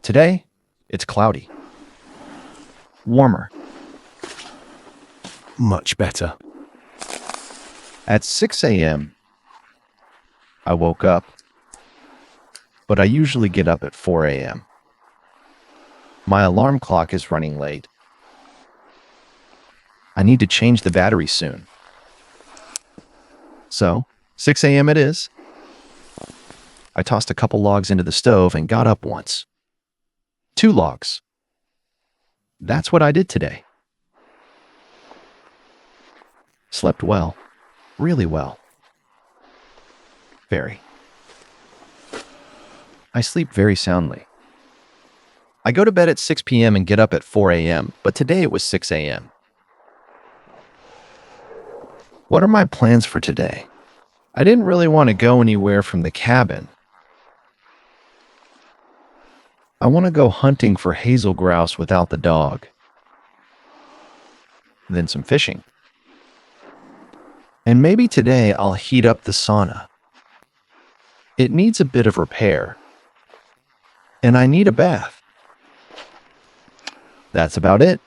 Today, it's cloudy. Warmer. Much better. At 6 a.m., I woke up, but I usually get up at 4 a.m. My alarm clock is running late. I need to change the battery soon. So, 6 a.m. it is. I tossed a couple logs into the stove and got up once. 2 logs. That's what I did today. Slept well. Really well. Very. I sleep very soundly. I go to bed at 6 p.m. and get up at 4 a.m., but today it was 6 a.m. What are my plans for today? I didn't really want to go anywhere from the cabin. I want to go hunting for hazel grouse without the dog. Then some fishing. And maybe today I'll heat up the sauna. It needs a bit of repair. And I need a bath. That's about it.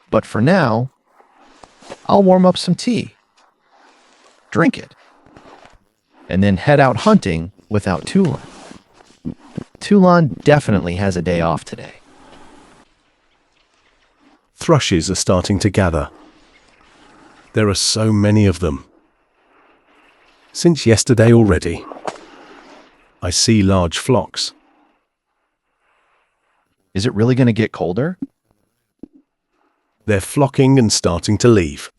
But for now, I'll warm up some tea. Drink it. And then head out hunting without Tulan. Tulan definitely has a day off today. Thrushes are starting to gather. There are so many of them. Since yesterday already, I see large flocks. Is it really going to get colder? They're flocking and starting to leave.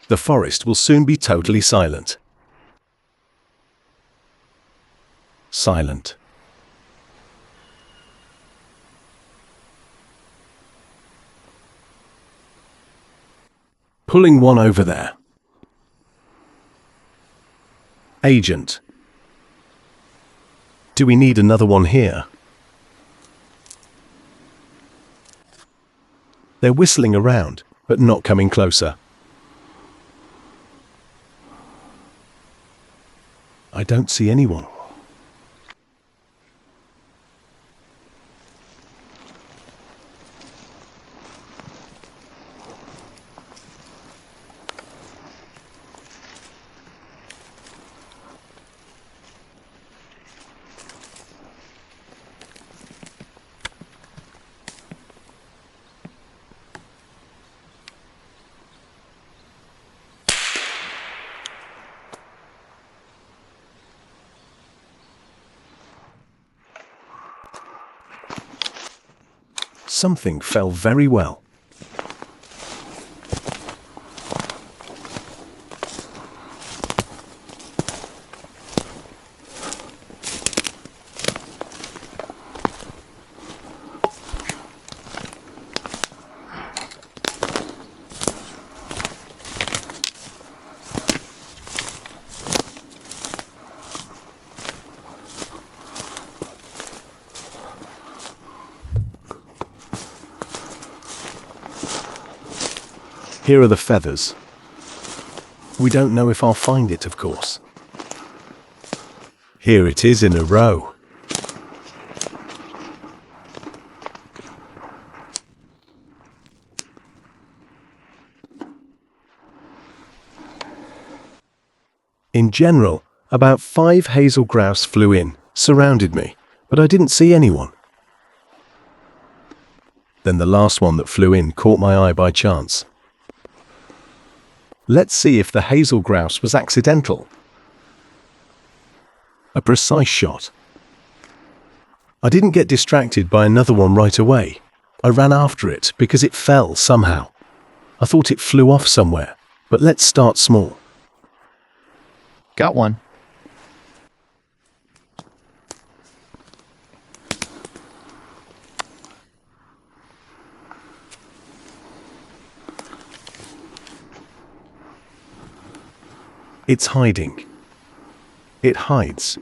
The forest will soon be totally silent. Silent. Pulling one over there. Agent. Do we need another one here? They're whistling around, but not coming closer. I don't see anyone. Something fell very well. Here are the feathers. We don't know if I'll find it, of course. Here it is in a row. In general, about 5 hazel grouse flew in, surrounded me, but I didn't see anyone. Then the last one that flew in caught my eye by chance. Let's see if the hazel grouse was accidental. A precise shot. I didn't get distracted by another one right away. I ran after it because it fell somehow. I thought it flew off somewhere, but let's start small. Got one. It's hiding. It hides.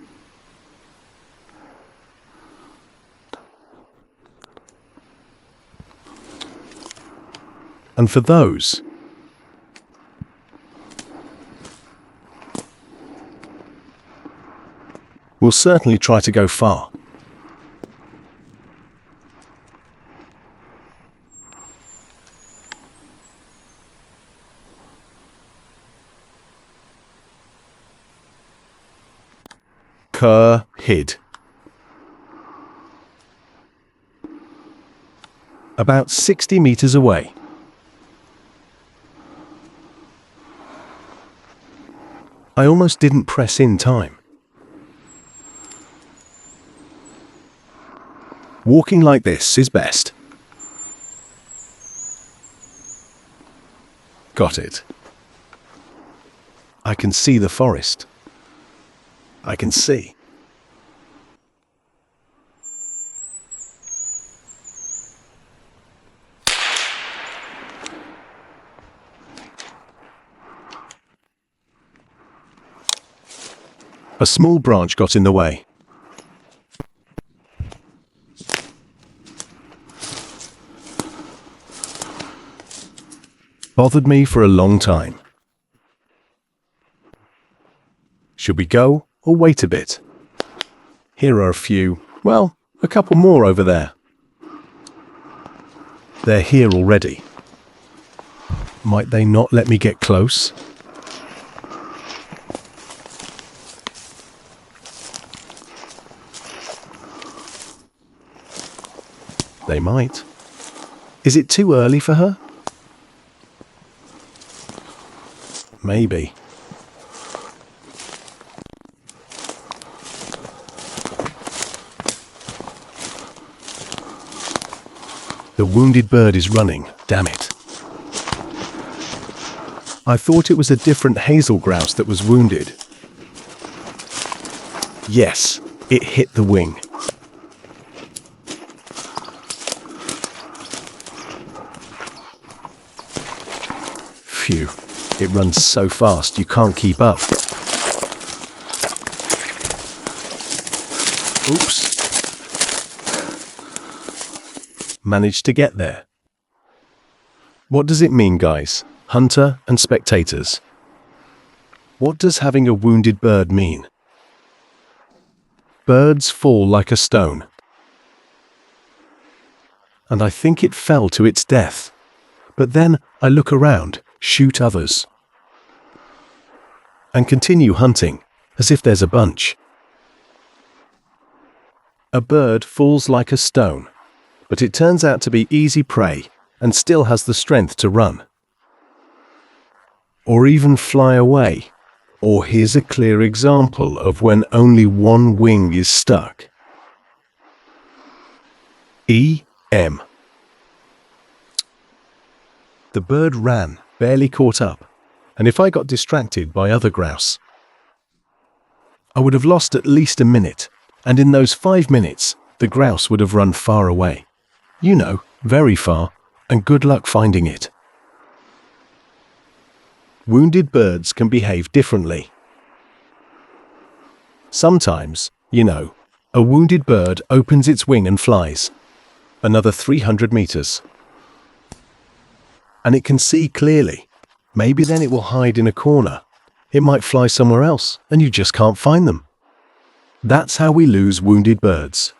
And for those, we'll certainly try to go far. hid. About 60 meters away. I almost didn't press in time. Walking like this is best. Got it. I can see the forest. I can see. A small branch got in the way. Bothered me for a long time. Should we go or wait a bit? Here are a few, well, a couple more over there. They're here already. Might they not let me get close? They might. Is it too early for her? Maybe. The wounded bird is running, damn it. I thought it was a different hazel grouse that was wounded. Yes, it hit the wing. Phew, it runs so fast you can't keep up. Oops. Managed to get there. What does it mean, guys? Hunter and spectators. What does having a wounded bird mean? Birds fall like a stone. And I think it fell to its death. But then I look around, shoot others, and continue hunting, as if there's a bunch. A bird falls like a stone, but it turns out to be easy prey and still has the strength to run. Or even fly away. Or here's a clear example of when only one wing is stuck. E.M. The bird ran, barely caught up, and if I got distracted by other grouse, I would have lost at least a minute, and in those 5 minutes, the grouse would have run far away. You know, very far, and good luck finding it. Wounded birds can behave differently. Sometimes, you know, a wounded bird opens its wing and flies, another 300 meters. And it can see clearly. Maybe then it will hide in a corner. It might fly somewhere else, and you just can't find them. That's how we lose wounded birds.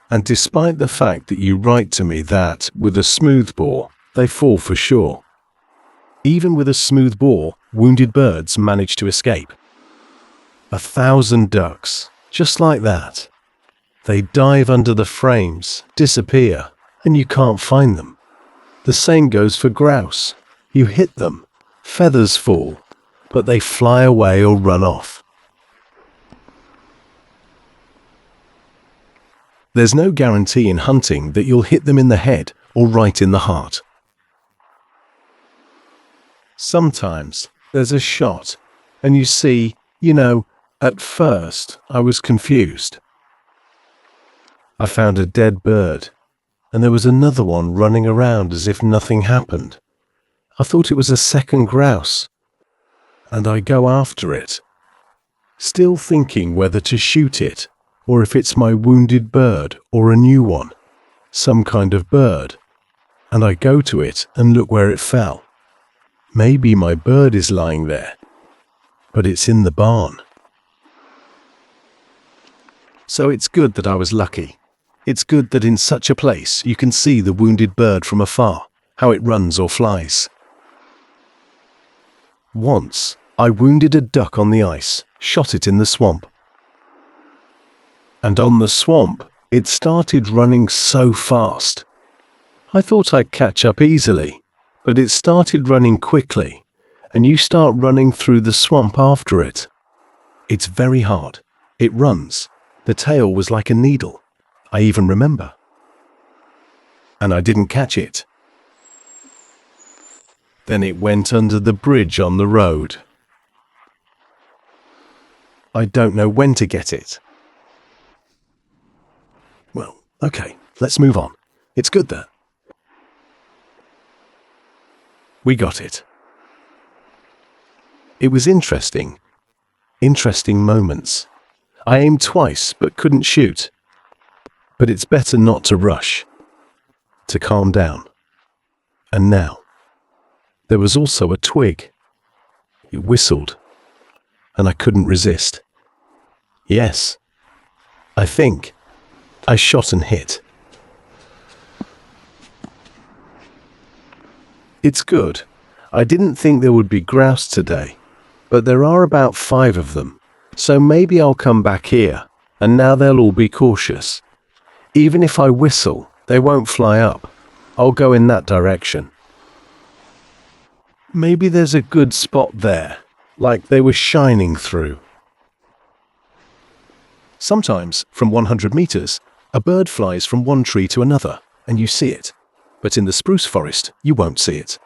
And despite the fact that you write to me that, with a smooth bore, they fall for sure. Even with a smooth bore, wounded birds manage to escape. 1,000 ducks, just like that. They dive under the frames, disappear, and you can't find them. The same goes for grouse. You hit them, feathers fall, but they fly away or run off. There's no guarantee in hunting that you'll hit them in the head or right in the heart. Sometimes there's a shot, and you see, you know, at first I was confused. I found a dead bird, and there was another one running around as if nothing happened. I thought it was a second grouse, and I go after it, still thinking whether to shoot it, or if it's my wounded bird or a new one, some kind of bird, and I go to it and look where it fell. Maybe my bird is lying there, but it's in the barn. So it's good that I was lucky. It's good that in such a place you can see the wounded bird from afar, how it runs or flies. Once, I wounded a duck on the ice, shot it in the swamp. And on the swamp, it started running so fast. I thought I'd catch up easily, but it started running quickly, and you start running through the swamp after it. It's very hard. It runs. The tail was like a needle. I even remember. And I didn't catch it. Then it went under the bridge on the road. I don't know when to get it. Well, okay, let's move on. It's good that we got it. It was interesting. Interesting moments. I aimed twice but couldn't shoot. But it's better not to rush. To calm down. And now, there was also a twig. It whistled, and I couldn't resist. Yes, I think I shot and hit. It's good. I didn't think there would be grouse today, but there are about 5 of them, so maybe I'll come back here, and now they'll all be cautious. Even if I whistle, they won't fly up. I'll go in that direction. Maybe there's a good spot there, like they were shining through. Sometimes, from 100 meters, a bird flies from one tree to another, and you see it. But in the spruce forest, you won't see it.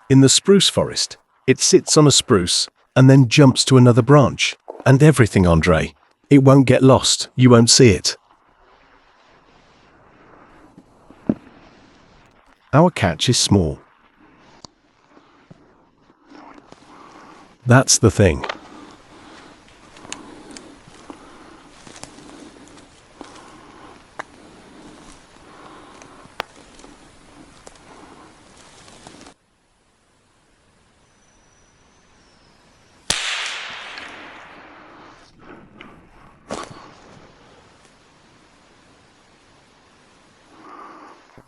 In the spruce forest, it sits on a spruce and then jumps to another branch. And everything, Andre. It won't get lost. You won't see it. Our catch is small. That's the thing.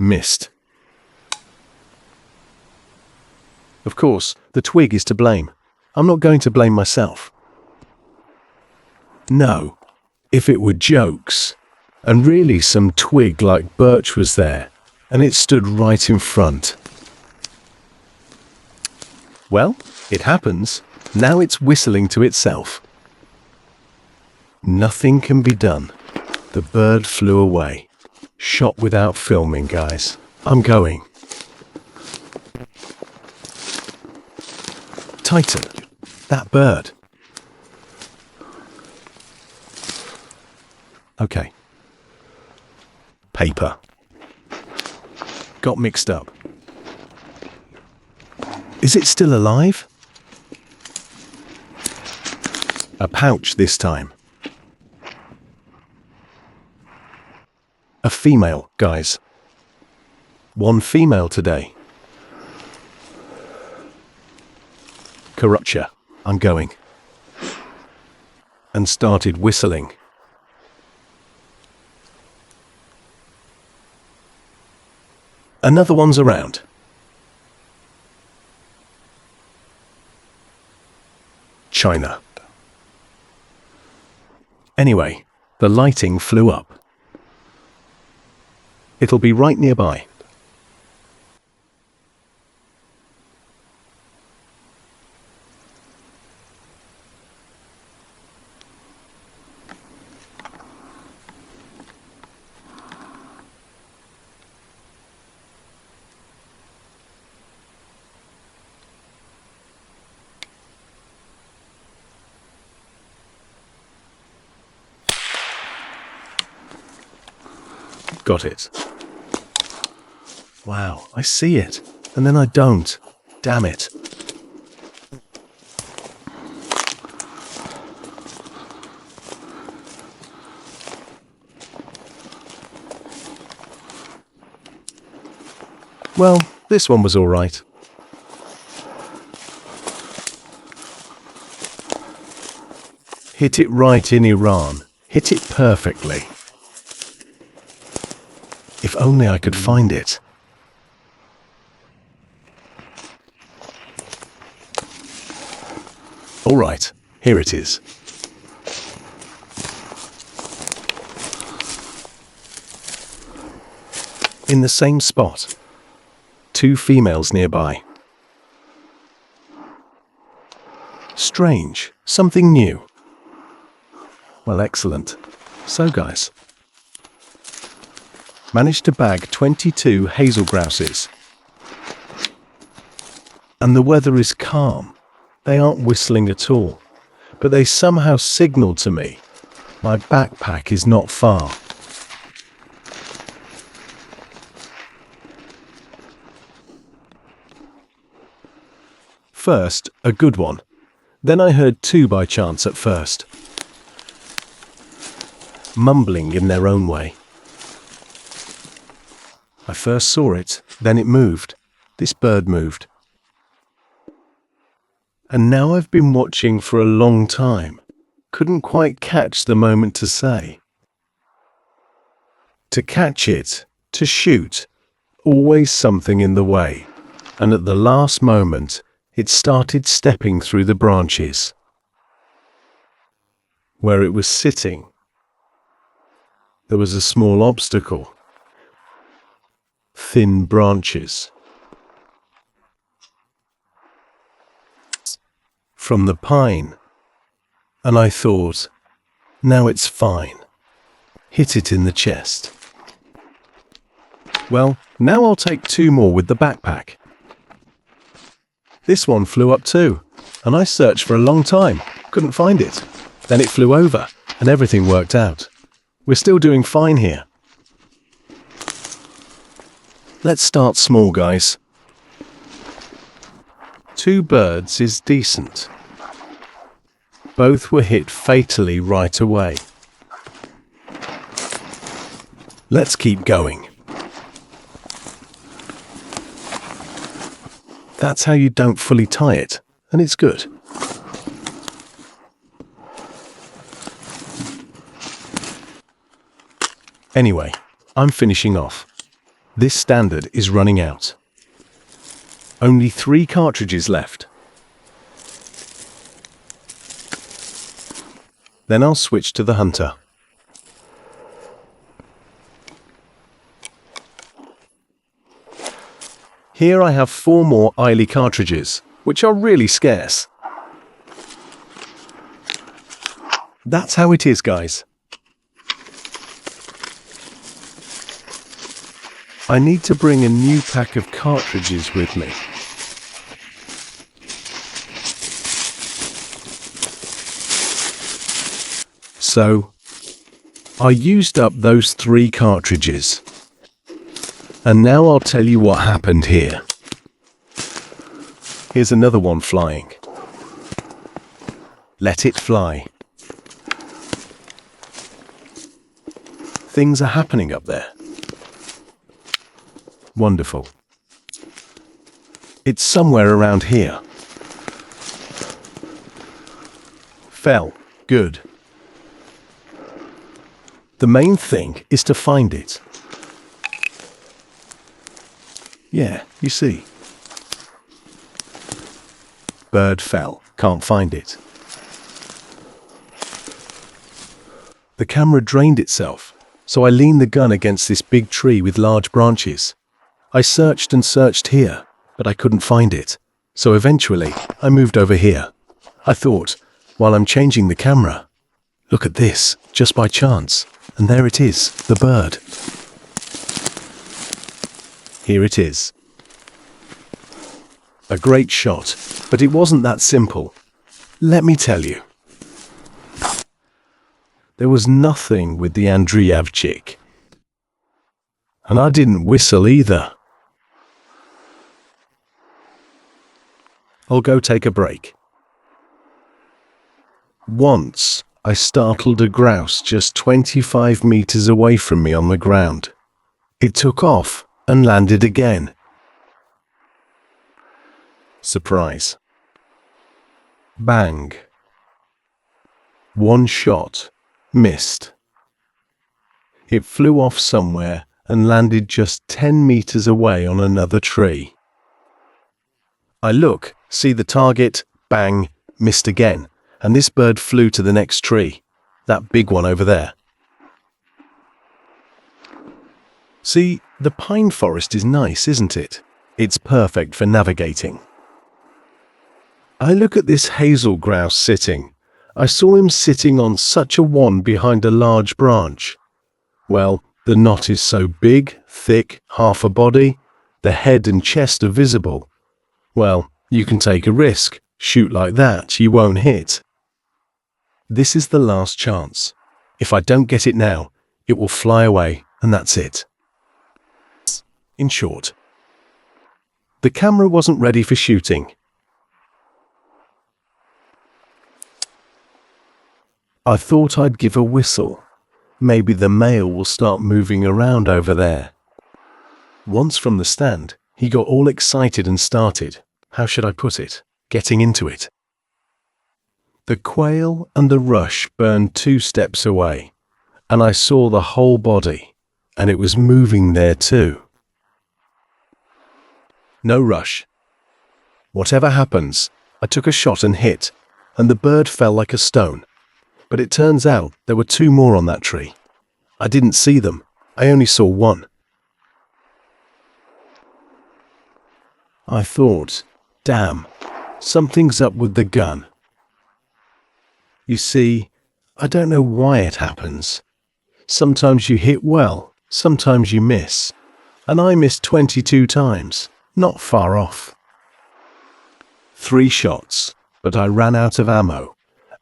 Missed. Of course, the twig is to blame. I'm not going to blame myself. No, if it were jokes, and really some twig like birch was there, and it stood right in front. Well, it happens. Now it's whistling to itself. Nothing can be done. The bird flew away. Shot without filming, guys. I'm going. Tighten. That bird. Okay. Paper. Got mixed up. Is it still alive? A pouch this time. A female, guys. One female today. Corruption. I'm going. And started whistling. Another one's around. China. Anyway, the lighting flew up. It'll be right nearby. Got it. Wow, I see it. And then I don't. Damn it. Well, this one was all right. Hit it right in Iran. Hit it perfectly. If only I could find it. All right, here it is. in the same spot. 2 females nearby. Strange, something new. Well, excellent. So guys, managed to bag 22 hazel grouses. And the weather is calm. They aren't whistling at all, but they somehow signal to me my backpack is not far. First, a good one. Then I heard 2 by chance at first, mumbling in their own way. I first saw it, then it moved. This bird moved. And now I've been watching for a long time. Couldn't quite catch the moment to say. To catch it, to shoot, always something in the way. And at the last moment, it started stepping through the branches. Where it was sitting, there was a small obstacle. Thin branches. From the pine. And I thought, now it's fine. Hit it in the chest. Well, now I'll take 2 more with the backpack. This one flew up too, and I searched for a long time, couldn't find it. Then it flew over, and everything worked out. We're still doing fine here. Let's start small, guys. 2 birds is decent. Both were hit fatally right away. Let's keep going. That's how you don't fully tie it, and it's good. Anyway, I'm finishing off. This standard is running out. Only 3 cartridges left. Then I'll switch to the hunter. Here I have 4 more Eiley cartridges, which are really scarce. That's how it is, guys. I need to bring a new pack of cartridges with me. So, I used up those 3 cartridges. And now I'll tell you what happened here. Here's another one flying. Let it fly. Things are happening up there. Wonderful. It's somewhere around here. Fell. Good. The main thing is to find it. Yeah, you see. Bird fell. Can't find it. The camera drained itself, so I leaned the gun against this big tree with large branches. I searched and searched here, but I couldn't find it. So eventually, I moved over here. I thought, while I'm changing the camera, look at this, just by chance. And there it is, the bird. Here it is. A great shot, but it wasn't that simple. Let me tell you. There was nothing with the Andreyevchik. And I didn't whistle either. I'll go take a break. Once, I startled a grouse just 25 meters away from me on the ground. It took off and landed again. Surprise. Bang. 1 shot. Missed. It flew off somewhere and landed just 10 meters away on another tree. I look, see the target, bang, missed again, and this bird flew to the next tree, that big one over there. See, The pine forest is nice, isn't it? It's perfect for navigating. I look at this hazel grouse sitting. I saw him sitting on such a wand behind a large branch. Well, the knot is so big, thick, half a body. The head and chest are visible. Well, you can take a risk. Shoot like that, you won't hit. This is the last chance. If I don't get it now, it will fly away, and that's it. In short, the camera wasn't ready for shooting. I thought I'd give a whistle. Maybe the male will start moving around over there. Once from the stand, he got all excited and started, how should I put it, getting into it. The quail and the rush burned 2 steps away, and I saw the whole body, and it was moving there too. No rush. Whatever happens, I took a shot and hit, and the bird fell like a stone. But it turns out there were 2 more on that tree. I didn't see them. I only saw one. I thought, damn, something's up with the gun. You see, I don't know why it happens. Sometimes you hit well, sometimes you miss. And I missed 22 times, not far off. 3 shots, but I ran out of ammo.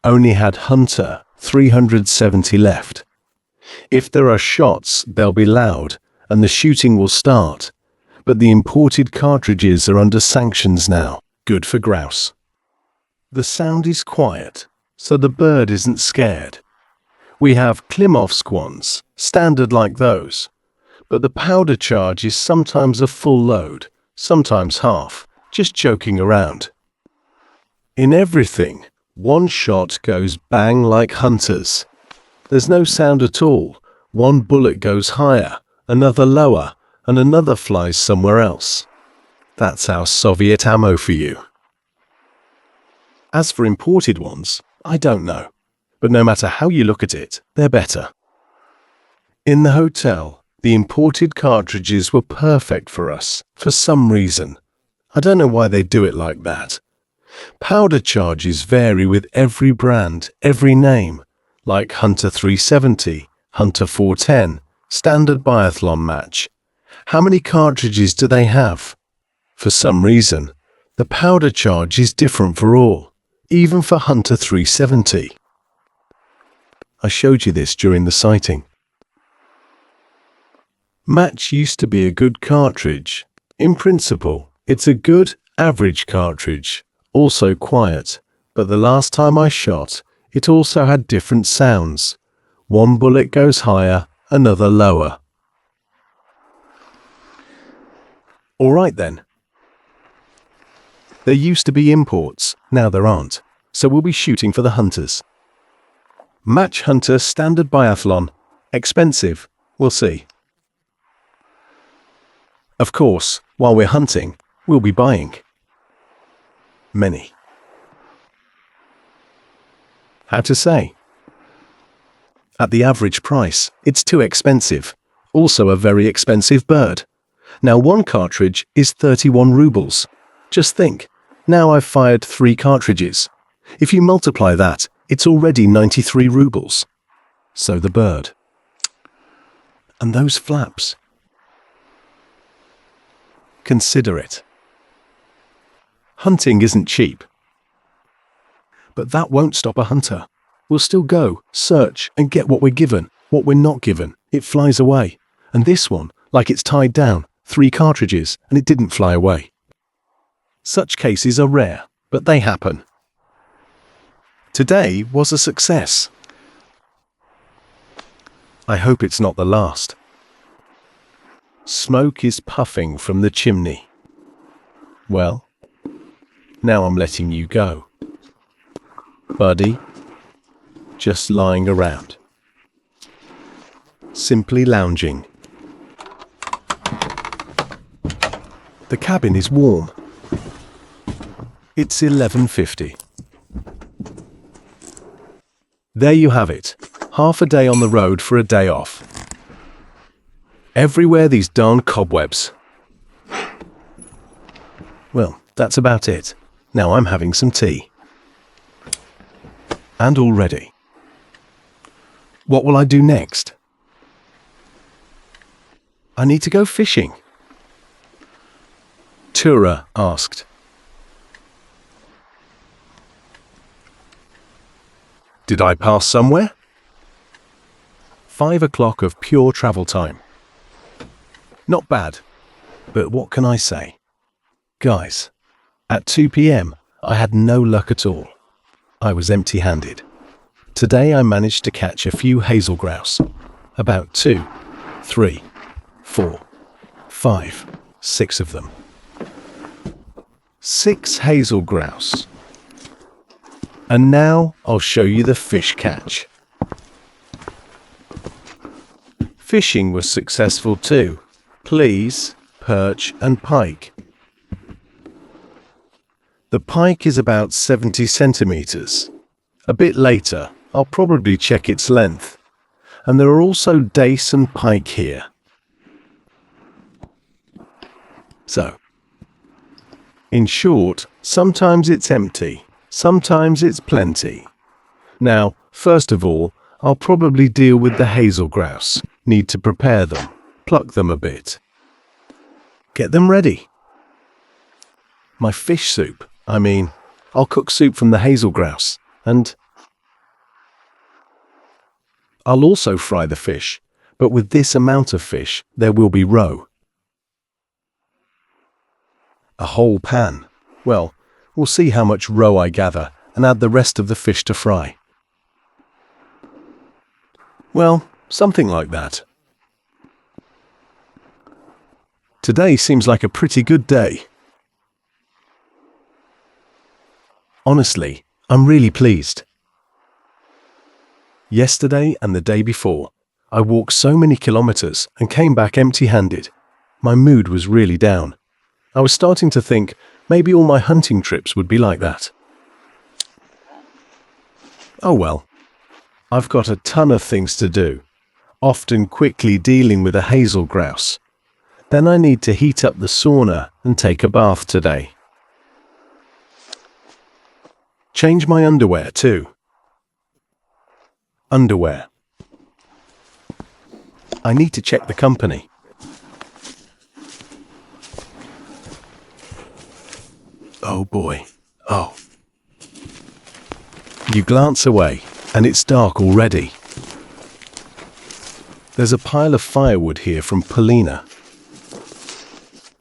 Only had Hunter 370 left. If there are shots, they'll be loud, and the shooting will start. But the imported cartridges are under sanctions now, good for grouse. The sound is quiet, so the bird isn't scared. We have Klimovsk ones, standard like those. But the powder charge is sometimes a full load, sometimes half, just joking around. In everything, 1 shot goes bang like Hunter's. There's no sound at all. 1 bullet goes higher, another lower, and another flies somewhere else. That's our Soviet ammo for you. As for imported ones, I don't know. But no matter how you look at it, they're better. In the hotel, the imported cartridges were perfect for us, for some reason. I don't know why they do it like that. Powder charges vary with every brand, every name, like Hunter 370, Hunter 410, standard biathlon match. How many cartridges do they have? For some reason, the powder charge is different for all, even for Hunter 370. I showed you this during the sighting. Match used to be a good cartridge. In principle, it's a good, average cartridge. Also quiet, but the last time I shot, it also had different sounds. 1 bullet goes higher, another lower. All right then. There used to be imports, now there aren't, so we'll be shooting for the Hunters. Match Hunter standard biathlon. Expensive, we'll see. Of course, while we're hunting, we'll be buying. Many. How to say? At the average price, it's too expensive. Also a very expensive bird. Now 1 cartridge is 31 rubles. Just think, now I've fired 3 cartridges. If you multiply that, it's already 93 rubles. So the bird. And those flaps. Consider it. Hunting isn't cheap. But that won't stop a hunter. We'll still go, search, and get what we're given. What we're not given, it flies away. And this one, like it's tied down, 3 cartridges, and it didn't fly away. Such cases are rare, but they happen. Today was a success. I hope it's not the last. Smoke is puffing from the chimney. Well, now I'm letting you go. Buddy, just lying around. Simply lounging. The cabin is warm. It's 11:50. There you have it. Half a day on the road for a day off. Everywhere these darn cobwebs. Well, that's about it. Now I'm having some tea. And all ready. What will I do next? I need to go fishing. Tura asked. Did I pass somewhere? 5 o'clock of pure travel time. Not bad, but what can I say? Guys, at 2 p.m. I had no luck at all. I was empty-handed. Today I managed to catch a few hazel grouse. About 2, 3, 4, 5, 6 of them. 6 hazel grouse. And now I'll show you the fish catch. Fishing was successful too. Please, perch and pike. The pike is about 70 centimeters. A bit later, I'll probably check its length. And there are also dace and pike here. So, in short, sometimes it's empty, sometimes it's plenty. Now, first of all, I'll probably deal with the hazel grouse. Need to prepare them, pluck them a bit. Get them ready. My fish soup, I'll cook soup from the hazel grouse, and I'll also fry the fish, but with this amount of fish, there will be roe. A whole pan. Well, we'll see how much roe I gather and add the rest of the fish to fry. Well, something like that. Today seems like a pretty good day. Honestly, I'm really pleased. Yesterday and the day before, I walked so many kilometers and came back empty-handed. My mood was really down. I was starting to think maybe all my hunting trips would be like that. Oh well, I've got a ton of things to do, often quickly dealing with a hazel grouse. Then I need to heat up the sauna and take a bath today. Change my underwear too. Underwear. I need to check the company. Oh boy. Oh. You glance away, and it's dark already. There's a pile of firewood here from Paulina.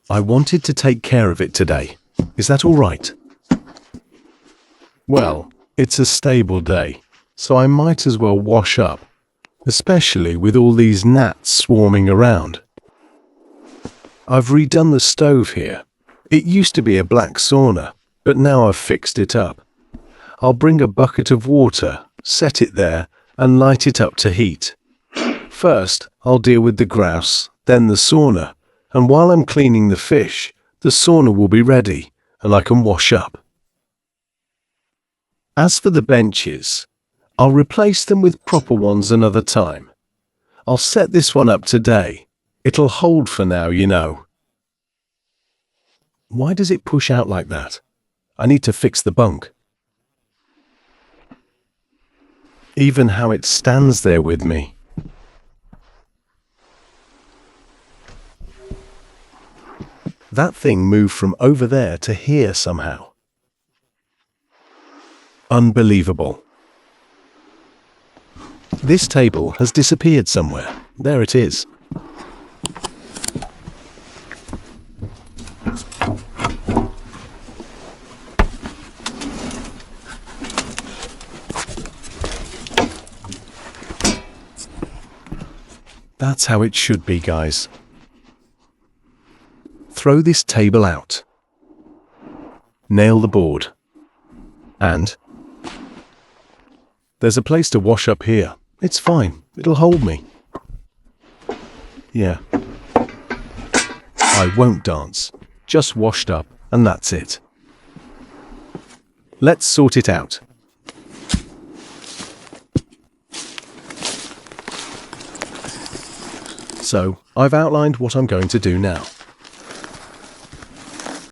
I wanted to take care of it today. Is that all right? Well, it's a stable day, so I might as well wash up, especially with all these gnats swarming around. I've redone the stove here. It used to be a black sauna, but now I've fixed it up. I'll bring a bucket of water, set it there, and light it up to heat. First, I'll deal with the grouse, then the sauna, and while I'm cleaning the fish, the sauna will be ready, and I can wash up. As for the benches, I'll replace them with proper ones another time. I'll set this one up today. It'll hold for now, you know. Why does it push out like that? I need to fix the bunk. Even how it stands there with me. That thing moved from over there to here somehow. Unbelievable. This table has disappeared somewhere. There it is. That's how it should be, guys. Throw this table out. Nail the board. And there's a place to wash up here. It's fine. It'll hold me. Yeah. I won't dance. Just washed up, and that's it. Let's sort it out. So, I've outlined what I'm going to do now.